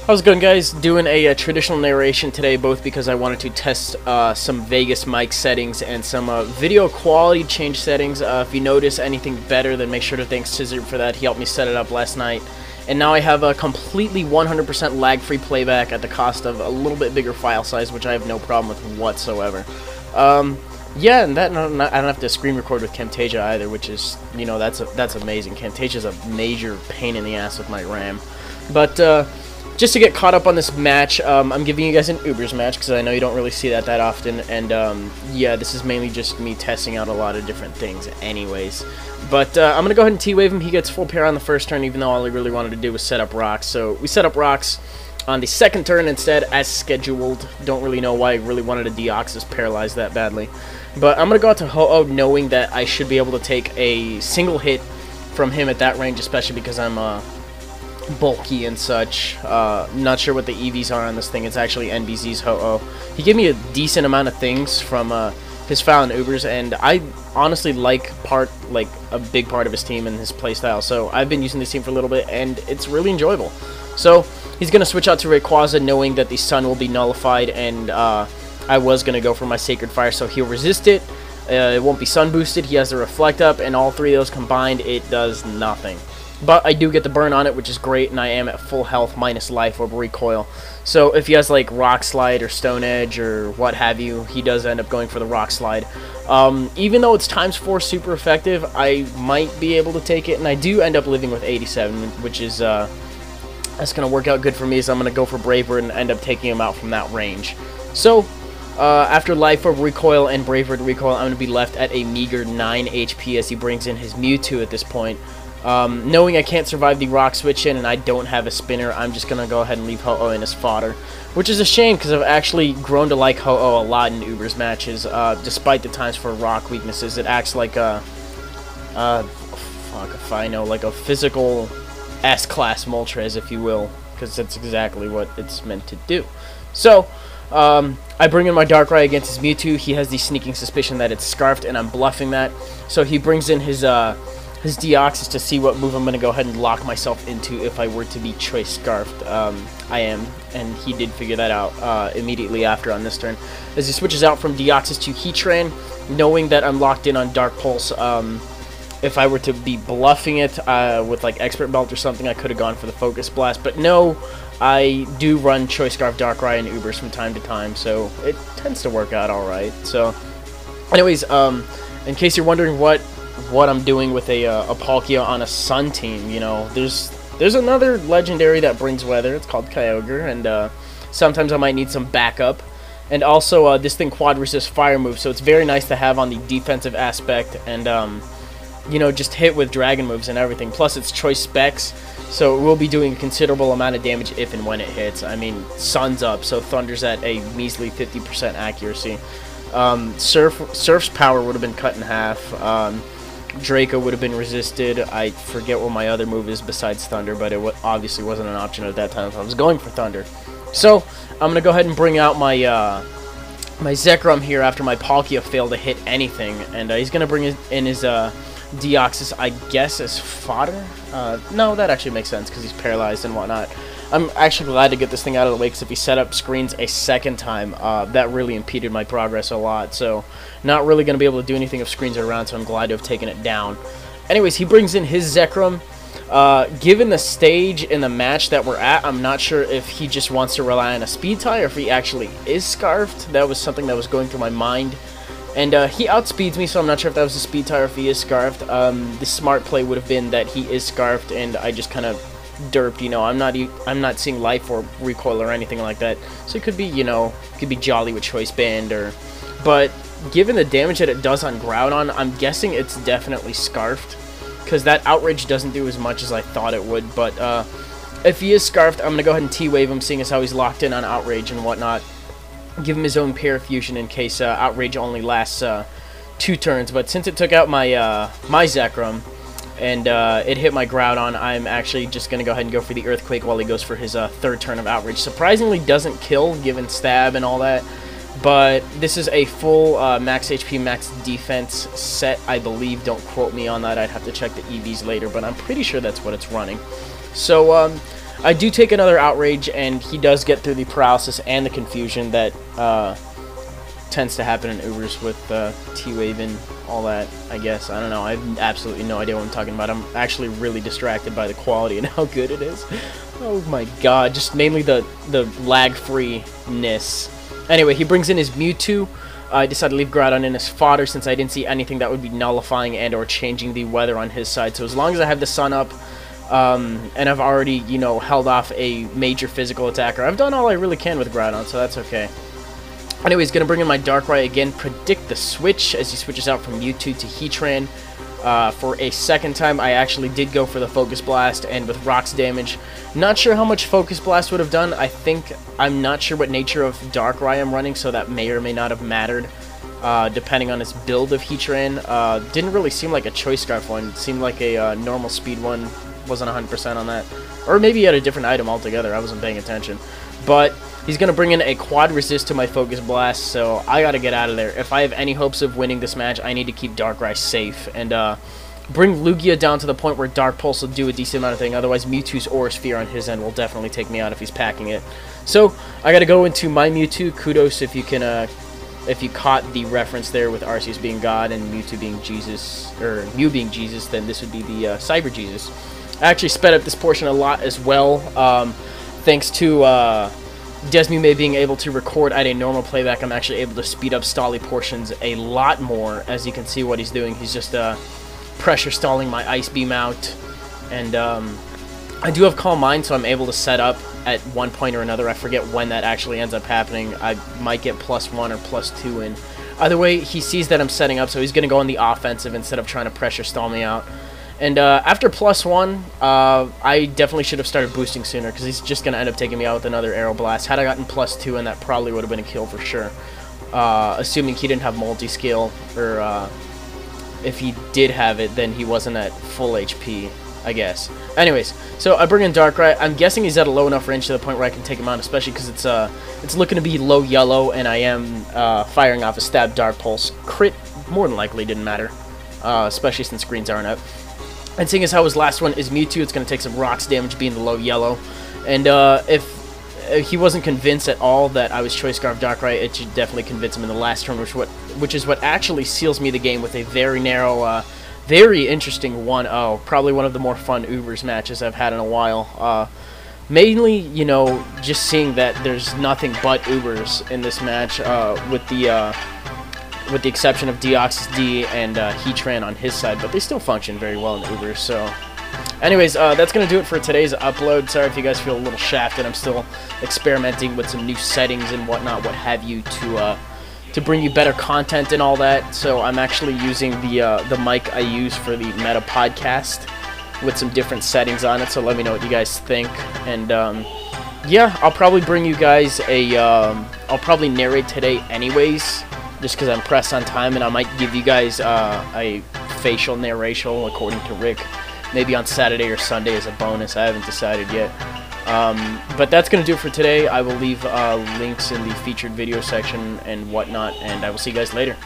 How's it going, guys? Doing a traditional narration today, both because I wanted to test some Vegas mic settings and some video quality change settings. If you notice anything better, then make sure to thank Scissor for that. He helped me set it up last night. And now I have a completely 100% lag-free playback at the cost of a little bit bigger file size, which I have no problem with whatsoever. Yeah, and that I don't have to screen record with Camtasia either, which is, you know, that's amazing. Camtasia's a major pain in the ass with my RAM. But just to get caught up on this match, I'm giving you guys an Ubers match because I know you don't really see that often, and yeah, this is mainly just me testing out a lot of different things anyways. But I'm going to go ahead and T-wave him. He gets full pair on the first turn, even though all he really wanted to do was set up rocks. So we set up rocks on the second turn instead, as scheduled. Don't really know why I really wanted a Deoxys paralyzed that badly. But I'm going to go out to Ho-Oh knowing that I should be able to take a single hit from him at that range, especially because I'm bulky and such. Not sure what the EVs are on this thing. It's actually NBZ's Ho-Oh. He gave me a decent amount of things from his file and Ubers, and I honestly like a big part of his team and his playstyle. So I've been using this team for a little bit, and it's really enjoyable. So he's going to switch out to Rayquaza knowing that the sun will be nullified, and I was going to go for my Sacred Fire, so he'll resist it. It won't be sun boosted. He has the Reflect Up, and all three of those combined, it does nothing. But I do get the burn on it, which is great, and I am at full health minus life or recoil. So if he has like Rock Slide or Stone Edge or what have you, he does end up going for the Rock Slide. Even though it's ×4 super effective, I might be able to take it, and I do end up living with 87, which is that's going to work out good for me, as I'm going to go for Braver and end up taking him out from that range. So after Life Orb Recoil and Braver Recoil, I'm going to be left at a meager 9 HP as he brings in his Mewtwo at this point. Knowing I can't survive the Rock Switch in and I don't have a spinner, I'm just going to go ahead and leave Ho-Oh in as fodder. Which is a shame because I've actually grown to like Ho-Oh a lot in Ubers matches, despite the ×4 rock weaknesses. It acts like a, fuck if I know, like a physical S-class Moltres, if you will, because that's exactly what it's meant to do. So, I bring in my Darkrai against his Mewtwo. He has the sneaking suspicion that it's Scarfed, and I'm bluffing that. So he brings in his Deoxys to see what move I'm going to go ahead and lock myself into if I were to be Choice Scarfed. I am, and he did figure that out immediately after on this turn. As he switches out from Deoxys to Heatran, knowing that I'm locked in on Dark Pulse, if I were to be bluffing it with like Expert Belt or something, I could have gone for the Focus Blast. But no, I do run Choice Scarf Darkrai and Ubers from time to time, so it tends to work out alright. So, anyways, in case you're wondering what I'm doing with a Palkia on a Sun team, you know, there's another legendary that brings weather. It's called Kyogre, and sometimes I might need some backup. And also, this thing quad resists fire moves, so it's very nice to have on the defensive aspect, and you know, just hit with dragon moves and everything. Plus, it's choice specs, so it will be doing a considerable amount of damage if and when it hits. I mean, Sun's up, so Thunder's at a measly 50% accuracy. Surf's power would have been cut in half. Draco would have been resisted. I forget what my other move is besides Thunder, but it obviously wasn't an option at that time if I was going for Thunder. So, I'm going to go ahead and bring out my my Zekrom here after my Palkia failed to hit anything, and he's going to bring in his Deoxys, I guess, as fodder? No, that actually makes sense because he's paralyzed and whatnot. I'm actually glad to get this thing out of the way because if he set up screens a second time, that really impeded my progress a lot. So, not really going to be able to do anything if screens are around, so I'm glad to have taken it down. Anyways, he brings in his Zekrom. Given the stage in the match that we're at, I'm not sure if he just wants to rely on a speed tie or if he actually is Scarfed. That was something that was going through my mind. And he outspeeds me, so I'm not sure if that was a speed tie or if he is Scarfed. The smart play would have been that he is Scarfed, and I just kind of derped. You know, I'm not seeing Life or Recoil or anything like that. So it could be, you know, it could be Jolly with Choice Band, but given the damage that it does on Groudon, I'm guessing it's definitely Scarfed, because that Outrage doesn't do as much as I thought it would. But if he is Scarfed, I'm gonna go ahead and T-wave him, seeing as how he's locked in on Outrage and whatnot. Give him his own Parafusion in case Outrage only lasts 2 turns. But since it took out my my Zekrom and it hit my Groudon, I'm actually just going to go ahead and go for the Earthquake while he goes for his 3rd turn of Outrage. Surprisingly doesn't kill given stab and all that, but this is a full max HP, max defense set, I believe. Don't quote me on that. I'd have to check the EVs later, but I'm pretty sure that's what it's running. So I do take another outrage, and he does get through the paralysis and the confusion that tends to happen in Ubers with T-Wave and all that, I guess. I don't know. I have absolutely no idea what I'm talking about. I'm actually really distracted by the quality and how good it is. Oh my god, just mainly the lag-free-ness. Anyway, he brings in his Mewtwo. I decided to leave Groudon in his fodder since I didn't see anything that would be nullifying and or changing the weather on his side. So as long as I have the sun up, and I've already, you know, held off a major physical attacker, I've done all I really can with Groudon, so that's okay. Anyways, gonna bring in my Darkrai again, predict the switch as he switches out from Mewtwo to Heatran. For a second time, I actually did go for the Focus Blast, and with Rock's damage, not sure how much Focus Blast would have done. I'm not sure what nature of Darkrai I'm running, so that may or may not have mattered, depending on his build of Heatran. Didn't really seem like a Choice Scarf one. It seemed like a normal speed one. Wasn't 100% on that. Or maybe he had a different item altogether. I wasn't paying attention. But he's going to bring in a Quad Resist to my Focus Blast, so I got to get out of there. If I have any hopes of winning this match, I need to keep Darkrai safe and bring Lugia down to the point where Dark Pulse will do a decent amount of thing. Otherwise, Mewtwo's Aura Sphere on his end will definitely take me out if he's packing it. So I got to go into my Mewtwo. Kudos if you can, if you caught the reference there with Arceus being God and Mewtwo being Jesus, or Mew being Jesus, then this would be the Cyber Jesus. I actually sped up this portion a lot as well, thanks to Desmume being able to record at a normal playback. I'm actually able to speed up stally portions a lot more. As you can see what he's doing, he's just pressure stalling my Ice Beam out, and I do have Calm Mind, so I'm able to set up at one point or another. I forget when that actually ends up happening. I might get +1 or +2 in. Either way, he sees that I'm setting up, so he's going to go on the offensive instead of trying to pressure stall me out. And after +1, I definitely should have started boosting sooner, because he's just going to end up taking me out with another Aero Blast. Had I gotten +2, and that probably would have been a kill for sure. Assuming he didn't have multi-scale, or if he did have it, then he wasn't at full HP, I guess. Anyways, so I bring in Darkrai. I'm guessing he's at a low enough range to the point where I can take him out, especially because it's looking to be low yellow, and I am firing off a Stab Dark Pulse. Crit, more than likely, didn't matter, especially since greens aren't up. And seeing as how his last one is Mewtwo, it's going to take some rocks damage being the low yellow. And if he wasn't convinced at all that I was Choice Scarf Darkrai, it should definitely convince him in the last turn, which is what actually seals me the game with a very narrow, very interesting 1-0. Probably one of the more fun Ubers matches I've had in a while. Mainly, you know, just seeing that there's nothing but Ubers in this match, with the exception of Deoxys D and Heatran on his side, but they still function very well in Ubers. So anyways, that's going to do it for today's upload. Sorry if you guys feel a little shafted. I'm still experimenting with some new settings and whatnot, what have you, to bring you better content and all that. So I'm actually using the mic I use for the Meta podcast with some different settings on it, so let me know what you guys think. And yeah, I'll probably bring you guys I'll probably narrate today anyways, just because I'm pressed on time, and I might give you guys a facial narration according to Rick, maybe on Saturday or Sunday as a bonus. I haven't decided yet. But that's going to do it for today. I will leave links in the featured video section and whatnot, and I will see you guys later.